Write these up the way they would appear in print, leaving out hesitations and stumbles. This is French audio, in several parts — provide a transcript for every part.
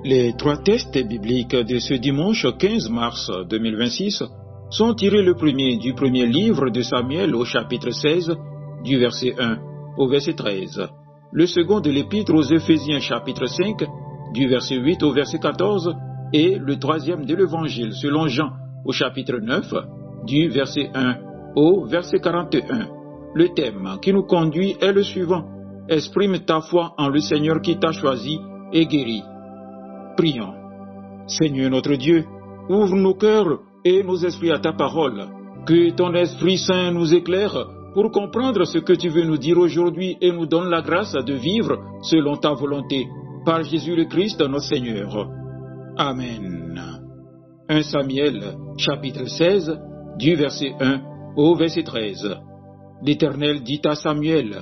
Les trois textes bibliques de ce dimanche 15 mars 2026 sont tirés le premier du premier livre de Samuel au chapitre 16, du verset 1 au verset 13, le second de l'épître aux Éphésiens chapitre 5, du verset 8 au verset 14, et le troisième de l'évangile selon Jean au chapitre 9, du verset 1 au verset 41. Le thème qui nous conduit est le suivant: exprime ta foi en le Seigneur qui t'a choisi et guéri. Prions. Seigneur notre Dieu, ouvre nos cœurs et nos esprits à ta parole. Que ton Esprit Saint nous éclaire pour comprendre ce que tu veux nous dire aujourd'hui et nous donne la grâce de vivre selon ta volonté. Par Jésus le Christ notre Seigneur. Amen. 1 Samuel, chapitre 16, du verset 1 au verset 13. L'Éternel dit à Samuel: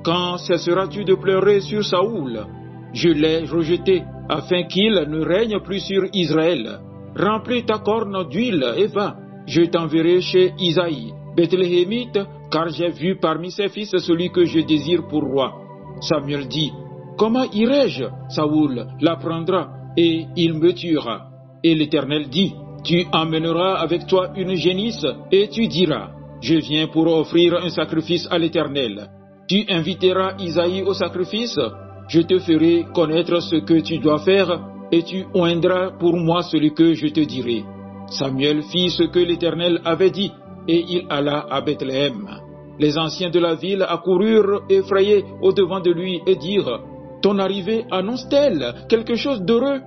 quand cesseras-tu de pleurer sur Saoul? Je l'ai rejeté, afin qu'il ne règne plus sur Israël. Remplis ta corne d'huile et va, je t'enverrai chez Isaïe, Bethléemite, car j'ai vu parmi ses fils celui que je désire pour roi. Samuel dit: comment irai-je? Saoul l'apprendra, et il me tuera. Et l'Éternel dit: tu emmèneras avec toi une génisse, et tu diras: je viens pour offrir un sacrifice à l'Éternel. Tu inviteras Isaïe au sacrifice, je te ferai connaître ce que tu dois faire, et tu oindras pour moi celui que je te dirai. Samuel fit ce que l'Éternel avait dit, et il alla à Bethléem. Les anciens de la ville accoururent effrayés au-devant de lui et dirent: ton arrivée annonce-t-elle quelque chose d'heureux?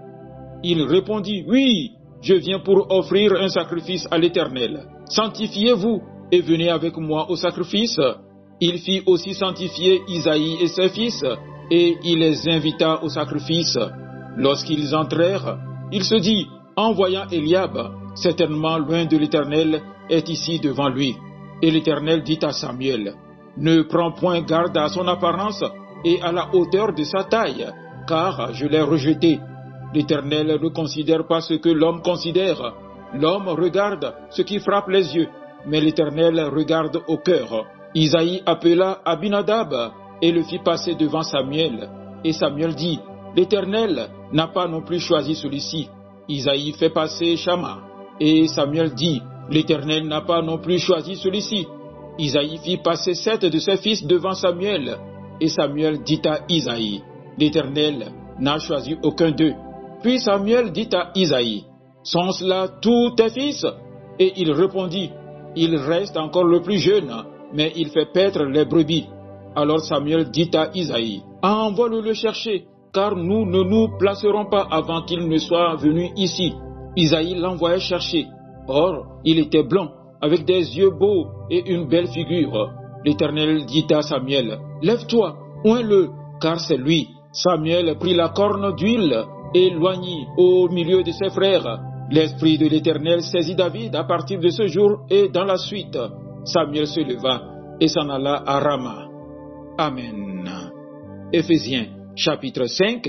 Il répondit: oui, je viens pour offrir un sacrifice à l'Éternel. Sanctifiez-vous et venez avec moi au sacrifice. Il fit aussi sanctifier Isaïe et ses fils, et il les invita au sacrifice. Lorsqu'ils entrèrent, il se dit, en voyant Eliab, certainement loin de l'Éternel est ici devant lui. Et l'Éternel dit à Samuel: ne prends point garde à son apparence et à la hauteur de sa taille, car je l'ai rejeté. L'Éternel ne considère pas ce que l'homme considère. L'homme regarde ce qui frappe les yeux, mais l'Éternel regarde au cœur. Isaïe appela Abinadab et le fit passer devant Samuel. Et Samuel dit: l'Éternel n'a pas non plus choisi celui-ci. Isaïe fait passer Shama. Et Samuel dit: l'Éternel n'a pas non plus choisi celui-ci. Isaïe fit passer 7 de ses fils devant Samuel. Et Samuel dit à Isaïe: l'Éternel n'a choisi aucun d'eux. Puis Samuel dit à Isaïe: sont cela tous tes fils? Et il répondit: il reste encore le plus jeune, mais il fait paître les brebis. Alors Samuel dit à Isaïe: envoie-le chercher, car nous ne nous placerons pas avant qu'il ne soit venu ici. Isaïe l'envoya chercher. Or, il était blond, avec des yeux beaux et une belle figure. L'Éternel dit à Samuel: lève-toi, oins-le, car c'est lui. Samuel prit la corne d'huile et l'oignit au milieu de ses frères. L'Esprit de l'Éternel saisit David à partir de ce jour et dans la suite. Samuel se leva et s'en alla à Rama. Amen. Éphésiens chapitre 5,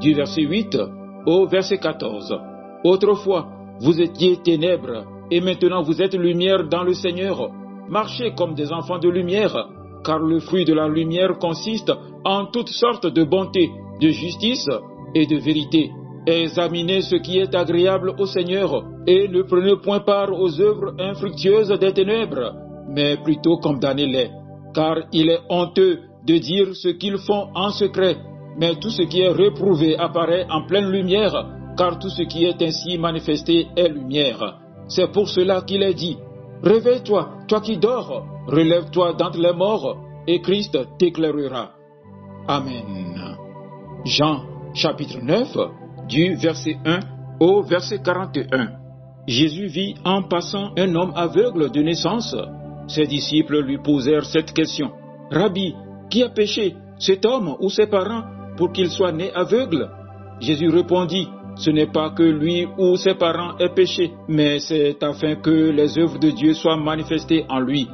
du verset 8 au verset 14. Autrefois, vous étiez ténèbres, et maintenant vous êtes lumière dans le Seigneur. Marchez comme des enfants de lumière, car le fruit de la lumière consiste en toutes sortes de bonté, de justice et de vérité. Examinez ce qui est agréable au Seigneur, et ne prenez point part aux œuvres infructueuses des ténèbres, mais plutôt condamnez-les. Car il est honteux de dire ce qu'ils font en secret, mais tout ce qui est réprouvé apparaît en pleine lumière, car tout ce qui est ainsi manifesté est lumière. C'est pour cela qu'il est dit: réveille-toi, toi qui dors, relève-toi d'entre les morts, et Christ t'éclairera. Amen. Jean chapitre 9, du verset 1 au verset 41. Jésus vit en passant un homme aveugle de naissance. Ses disciples lui posèrent cette question: Rabbi, qui a péché, cet homme ou ses parents, pour qu'il soit né aveugle? Jésus répondit: ce n'est pas que lui ou ses parents aient péché, mais c'est afin que les œuvres de Dieu soient manifestées en lui.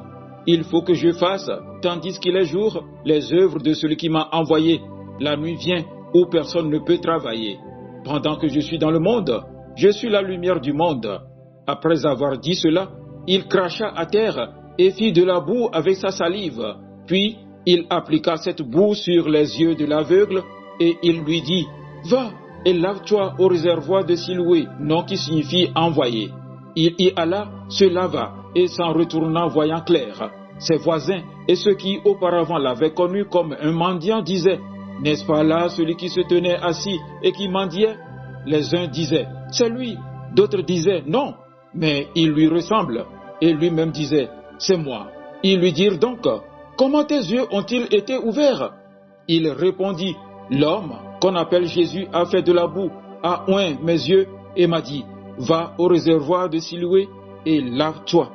Il faut que je fasse, tandis qu'il est jour, les œuvres de celui qui m'a envoyé. La nuit vient où personne ne peut travailler. Pendant que je suis dans le monde, je suis la lumière du monde. Après avoir dit cela, il cracha à terre et fit de la boue avec sa salive. Puis il appliqua cette boue sur les yeux de l'aveugle et il lui dit: va, et lave-toi au réservoir de Siloué, nom qui signifie envoyé. Il y alla, se lava, et s'en retourna voyant clair. Ses voisins et ceux qui auparavant l'avaient connu comme un mendiant disaient, « N'est-ce pas là celui qui se tenait assis et qui mendiait ?» Les uns disaient, « C'est lui !» D'autres disaient, « Non, mais il lui ressemble. » Et lui-même disait, « C'est moi. » Ils lui dirent donc, « Comment tes yeux ont-ils été ouverts ?» Il répondit, « L'homme qu'on appelle Jésus a fait de la boue, a oint mes yeux et m'a dit, « Va au réservoir de Siloué et lave-toi. »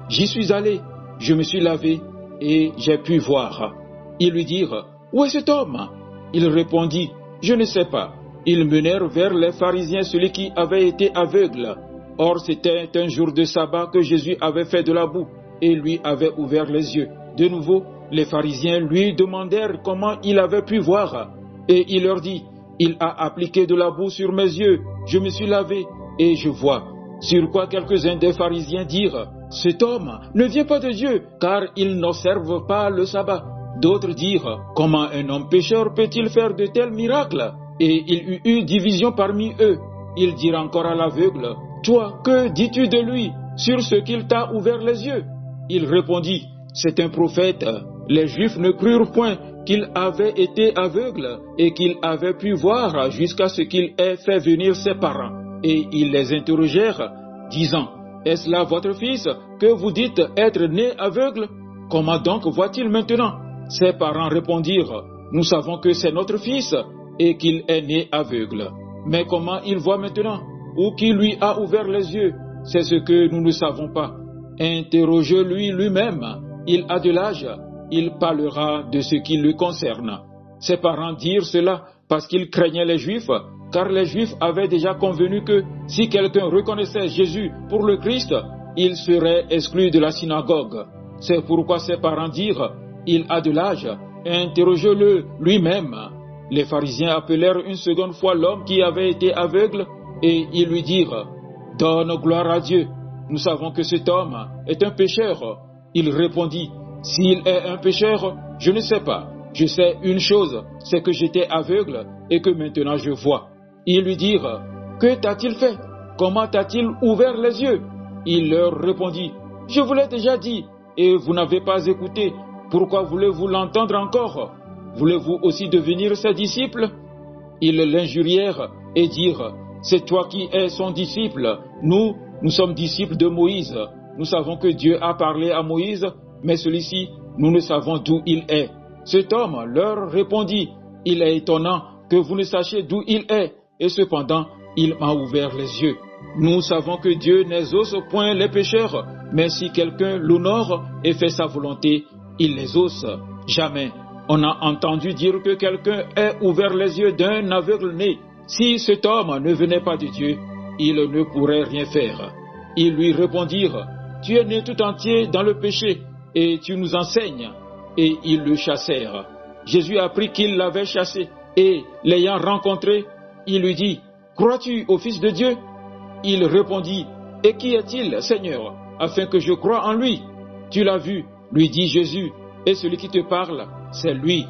J'y suis allé, je me suis lavé et j'ai pu voir. Ils lui dirent, « Où est cet homme ?» Il répondit, « Je ne sais pas. » Ils menèrent vers les pharisiens celui qui avait été aveugle. Or c'était un jour de sabbat que Jésus avait fait de la boue et lui avait ouvert les yeux. De nouveau, les pharisiens lui demandèrent comment il avait pu voir. Et il leur dit, « Il a appliqué de la boue sur mes yeux, je me suis lavé et je vois. » Sur quoi quelques-uns des pharisiens dirent, « Cet homme ne vient pas de Dieu, car il n'observe pas le sabbat. » D'autres dirent, « Comment un homme pécheur peut-il faire de tels miracles ?» Et il y eut division parmi eux. Ils dirent encore à l'aveugle, « Toi, que dis-tu de lui sur ce qu'il t'a ouvert les yeux ?» Il répondit, « C'est un prophète. » Les Juifs ne crurent point qu'il avait été aveugle et qu'il avait pu voir jusqu'à ce qu'il ait fait venir ses parents. Et ils les interrogèrent, disant, « Est-ce là votre fils que vous dites être né aveugle? Comment donc voit-il maintenant ?» Ses parents répondirent, « Nous savons que c'est notre fils et qu'il est né aveugle. Mais comment il voit maintenant? Ou qui lui a ouvert les yeux? C'est ce que nous ne savons pas. Interrogez-lui lui-même. Il a de l'âge, il parlera de ce qui le concerne. » Ses parents dirent cela parce qu'ils craignaient les Juifs, car les Juifs avaient déjà convenu que si quelqu'un reconnaissait Jésus pour le Christ, il serait exclu de la synagogue. C'est pourquoi ses parents dirent, « Il a de l'âge, interrogez-le lui-même. » Les pharisiens appelèrent une seconde fois l'homme qui avait été aveugle et ils lui dirent, « Donne gloire à Dieu. Nous savons que cet homme est un pécheur. » Il répondit, « S'il est un pécheur, je ne sais pas. Je sais une chose, c'est que j'étais aveugle et que maintenant je vois. » Ils lui dirent, « Que t'a-t-il fait? Comment t'a-t-il ouvert les yeux ?» Il leur répondit, « Je vous l'ai déjà dit et vous n'avez pas écouté. Pourquoi voulez-vous l'entendre encore? Voulez-vous aussi devenir ses disciples? » Ils l'injurièrent et dirent, « C'est toi qui es son disciple. Nous sommes disciples de Moïse. Nous savons que Dieu a parlé à Moïse, mais celui-ci, nous ne savons d'où il est. » Cet homme leur répondit, « Il est étonnant que vous ne sachiez d'où il est, et cependant, il m'a ouvert les yeux. Nous savons que Dieu n'exauce point les pécheurs, mais si quelqu'un l'honore et fait sa volonté, il les exauce. Jamais. On a entendu dire que quelqu'un ait ouvert les yeux d'un aveugle né. Si cet homme ne venait pas de Dieu, il ne pourrait rien faire. » Ils lui répondirent, « Tu es né tout entier dans le péché, et tu nous enseignes. » Et ils le chassèrent. Jésus apprit qu'ils l'avaient chassé, et l'ayant rencontré, il lui dit, « Crois-tu au Fils de Dieu ?» Il répondit, « Et qui est-il, Seigneur, afin que je croie en lui? » « Tu l'as vu, lui dit Jésus, et celui qui te parle, c'est lui. »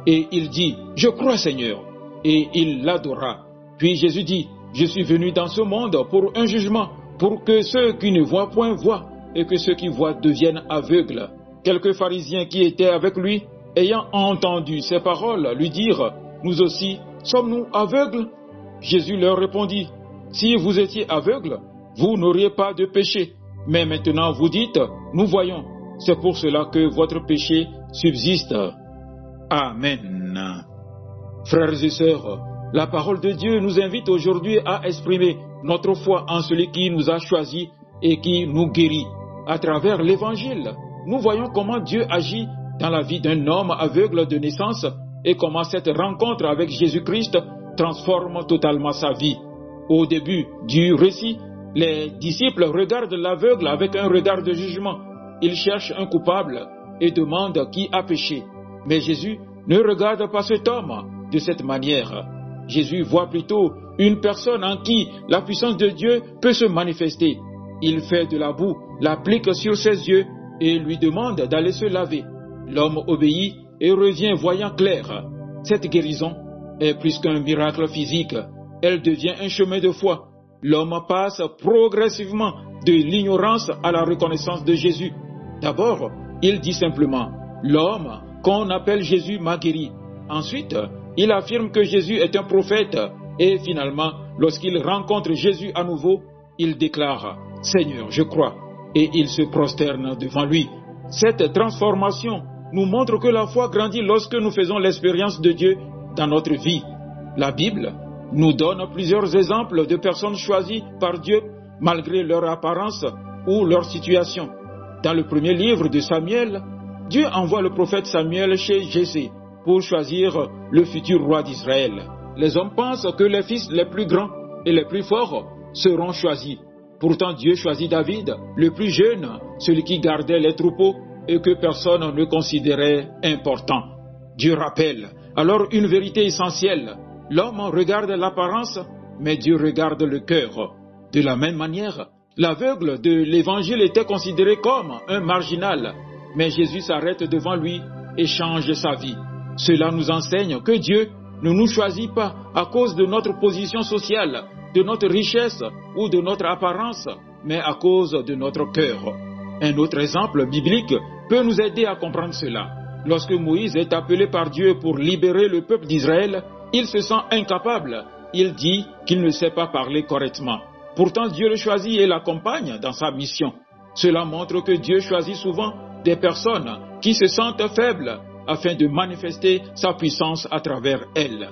Et il dit, « Je crois, Seigneur. » Et il l'adora. Puis Jésus dit, « Je suis venu dans ce monde pour un jugement, pour que ceux qui ne voient point voient, et que ceux qui voient deviennent aveugles. » Quelques pharisiens qui étaient avec lui, ayant entendu ces paroles, lui dirent, « Nous aussi, sommes-nous aveugles ?» Jésus leur répondit, « Si vous étiez aveugles, vous n'auriez pas de péché. Mais maintenant vous dites, nous voyons. C'est pour cela que votre péché subsiste. » Amen. Frères et sœurs, la parole de Dieu nous invite aujourd'hui à exprimer notre foi en celui qui nous a choisis et qui nous guérit. À travers l'Évangile, nous voyons comment Dieu agit dans la vie d'un homme aveugle de naissance et comment cette rencontre avec Jésus-Christ transforme totalement sa vie. Au début du récit, les disciples regardent l'aveugle avec un regard de jugement. Ils cherchent un coupable et demandent qui a péché. Mais Jésus ne regarde pas cet homme de cette manière. Jésus voit plutôt une personne en qui la puissance de Dieu peut se manifester. Il fait de la boue, l'applique sur ses yeux et lui demande d'aller se laver. L'homme obéit et revient voyant clair. Cette guérison est plus qu'un miracle physique. elle devient un chemin de foi. L'homme passe progressivement de l'ignorance à la reconnaissance de Jésus. D'abord, il dit simplement « L'homme qu'on appelle Jésus m'a guéri ». Ensuite, il affirme que Jésus est un prophète. Et finalement, lorsqu'il rencontre Jésus à nouveau, il déclare « Seigneur, je crois ». Et il se prosterne devant lui. Cette transformation nous montre que la foi grandit lorsque nous faisons l'expérience de Dieu dans notre vie. La Bible nous donne plusieurs exemples de personnes choisies par Dieu malgré leur apparence ou leur situation. Dans le premier livre de Samuel, Dieu envoie le prophète Samuel chez Jessé pour choisir le futur roi d'Israël. Les hommes pensent que les fils les plus grands et les plus forts seront choisis. Pourtant Dieu choisit David, le plus jeune, celui qui gardait les troupeaux et que personne ne considérait important. Dieu rappelle alors une vérité essentielle. L'homme regarde l'apparence, mais Dieu regarde le cœur. De la même manière, l'aveugle de l'Évangile était considéré comme un marginal, mais Jésus s'arrête devant lui et change sa vie. Cela nous enseigne que Dieu ne nous choisit pas à cause de notre position sociale, de notre richesse ou de notre apparence, mais à cause de notre cœur. Un autre exemple biblique peut nous aider à comprendre cela. Lorsque Moïse est appelé par Dieu pour libérer le peuple d'Israël, il se sent incapable. Il dit qu'il ne sait pas parler correctement. Pourtant, Dieu le choisit et l'accompagne dans sa mission. Cela montre que Dieu choisit souvent des personnes qui se sentent faibles afin de manifester sa puissance à travers elles.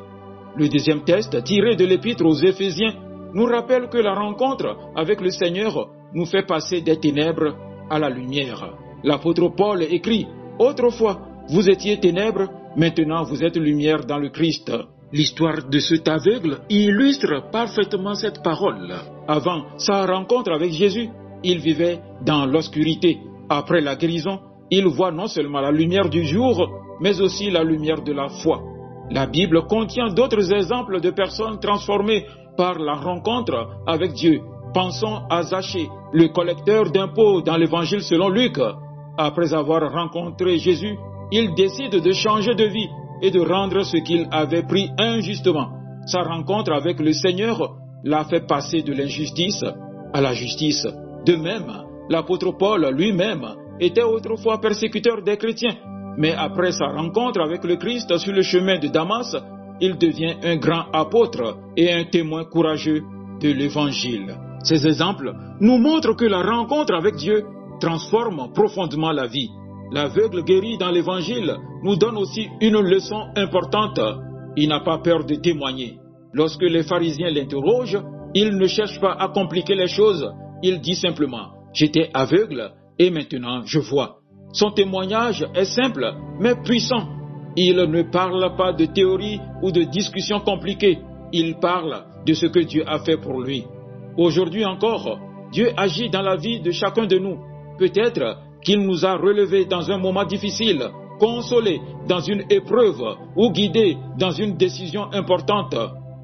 Le deuxième texte, tiré de l'Épître aux Éphésiens, nous rappelle que la rencontre avec le Seigneur nous fait passer des ténèbres à la lumière. L'apôtre Paul écrit « Autrefois, vous étiez ténèbres, maintenant vous êtes lumière dans le Christ ». L'histoire de cet aveugle illustre parfaitement cette parole. Avant sa rencontre avec Jésus, il vivait dans l'obscurité. Après la guérison, il voit non seulement la lumière du jour, mais aussi la lumière de la foi. La Bible contient d'autres exemples de personnes transformées par la rencontre avec Dieu. Pensons à Zachée, le collecteur d'impôts dans l'Évangile selon Luc. Après avoir rencontré Jésus, il décide de changer de vie et de rendre ce qu'il avait pris injustement. Sa rencontre avec le Seigneur l'a fait passer de l'injustice à la justice. De même, l'apôtre Paul lui-même était autrefois persécuteur des chrétiens, mais après sa rencontre avec le Christ sur le chemin de Damas, il devient un grand apôtre et un témoin courageux de l'Évangile. Ces exemples nous montrent que la rencontre avec Dieu transforme profondément la vie. L'aveugle guéri dans l'Évangile nous donne aussi une leçon importante. Il n'a pas peur de témoigner. Lorsque les pharisiens l'interrogent, il ne cherche pas à compliquer les choses. Il dit simplement « J'étais aveugle et maintenant je vois ». Son témoignage est simple mais puissant. Il ne parle pas de théorie ou de discussions compliquées. Il parle de ce que Dieu a fait pour lui. Aujourd'hui encore, Dieu agit dans la vie de chacun de nous. Peut-être qu'il nous a relevés dans un moment difficile, consolés dans une épreuve ou guidés dans une décision importante.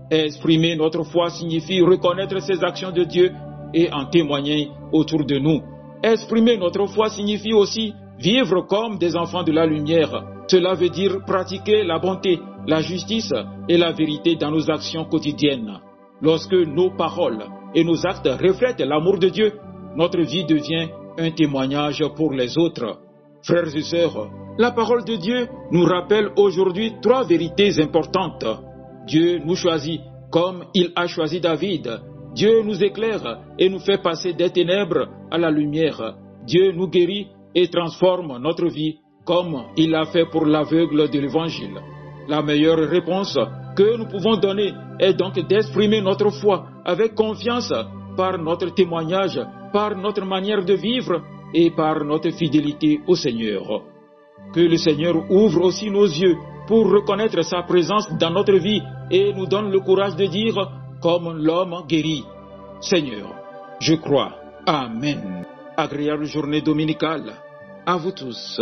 Exprimer notre foi signifie reconnaître ces actions de Dieu et en témoigner autour de nous. Exprimer notre foi signifie aussi vivre comme des enfants de la lumière. Cela veut dire pratiquer la bonté, la justice et la vérité dans nos actions quotidiennes. Lorsque nos paroles et nos actes reflètent l'amour de Dieu, notre vie devient un témoignage pour les autres. Frères et sœurs, la parole de Dieu nous rappelle aujourd'hui 3 vérités importantes. Dieu nous choisit comme il a choisi David. Dieu nous éclaire et nous fait passer des ténèbres à la lumière. Dieu nous guérit et transforme notre vie comme il l'a fait pour l'aveugle de l'Évangile. La meilleure réponse que nous pouvons donner est donc d'exprimer notre foi avec confiance par notre témoignage, par notre manière de vivre et par notre fidélité au Seigneur. Que le Seigneur ouvre aussi nos yeux pour reconnaître sa présence dans notre vie et nous donne le courage de dire, comme l'homme guéri, « Seigneur, je crois. Amen. » Agréable journée dominicale à vous tous.